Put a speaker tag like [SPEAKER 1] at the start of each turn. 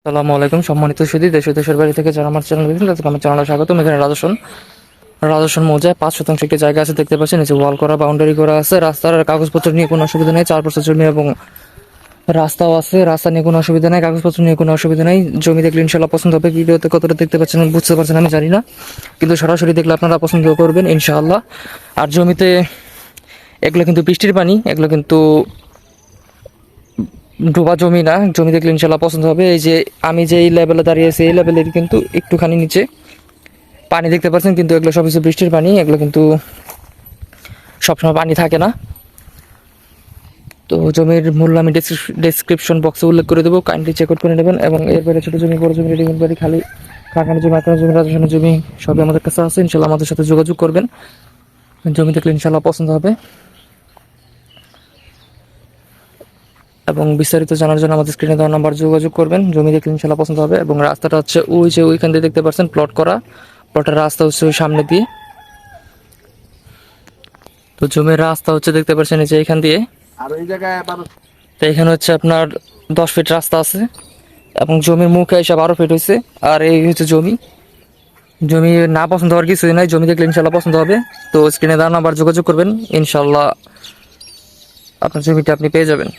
[SPEAKER 1] আসসালামু আলাইকুম সম্মানিত সুধী দেশ ও দেশের বাড়ি থেকে যারা আমার চ্যানেল দেখছেন তাদেরকে আমার চ্যানেলে স্বাগতম। এখানে রাজস্বন মৌজায় 5 শতাংশ একটি জায়গা আছে দেখতে পাচ্ছেন। নিচে ওয়াল করা, বাউন্ডারি করা আছে। রাস্তার কাগজপত্র নিয়ে কোনো অসুবিধা নেই। 4 বছর জমি এবং রাস্তাও আছে। রাস্তা নিয়ে কোনো অসুবিধা নেই, কাগজপত্র নিয়ে কোনো অসুবিধা নেই। জমি দেখলে ইনশাল্লাহ পছন্দ হবে। ভিডিওতে কতটা দেখতে পাচ্ছেন বুঝতে পারছেন আমি জানি না, কিন্তু সরাসরি দেখলে আপনারা পছন্দ করবেন ইনশাআল্লাহ। আর জমিতে এগুলো কিন্তু বৃষ্টির পানি, এগুলো কিন্তু ডোবা জমি না। জমি দেখলে ইনশাল্লাহ পছন্দ হবে। এই যে আমি যে এই লেভেলে দাঁড়িয়ে আছি, এই লেভেলের কিন্তু একটুখানি নিচে পানি দেখতে পাচ্ছেন, কিন্তু এগুলো সব কিছু বৃষ্টির পানি। এগুলো কিন্তু সবসময় পানি থাকে না। তো জমির মূল্য আমি ডেসক্রিপশন বক্সে উল্লেখ করে দেবো, কাইন্ডলি চেক আউট করে নেবেন। এবং এরপরে ছোটো জমি, বড় জমি, রেডিমেড বাড়ি, খালি কারখানা জমি, আঁকানো জমি, রাজস্থানের জমি সবই আমাদের কাছে আছে। ইনশাল্লাহ আমাদের সাথে যোগাযোগ করবেন। জমি দেখলে ইনশাল্লাহ পছন্দ হবে। এবং বিস্তারিত জানার জন্য আমাদের স্ক্রিনে দেওয়া নাম্বার যোগাযোগ করবেন। জমি দেখলে ইনশাল্লাহ পছন্দ হবে। এবং রাস্তাটা হচ্ছে ওই যে ওইখান দিয়ে দেখতে পাচ্ছেন প্লট করা, প্লটের রাস্তা হচ্ছে ওই সামনে দিয়ে। তো জমির রাস্তা হচ্ছে দেখতে পাচ্ছেন এই যে এখান দিয়ে।
[SPEAKER 2] আর ওই জায়গায় আবার
[SPEAKER 1] তো এখানে হচ্ছে আপনার 10 ফিট রাস্তা আছে এবং জমির মুখে এসে 12 ফিট হয়েছে। আর এই হচ্ছে জমি। জমি না পছন্দ হওয়ার কিছুই নাই, জমি দেখলে ইনশাল্লাহ পছন্দ হবে। তো স্ক্রিনে দেওয়া নাম্বার যোগাযোগ করবেন, ইনশাল্লাহ আপনার জমিটা আপনি পেয়ে যাবেন।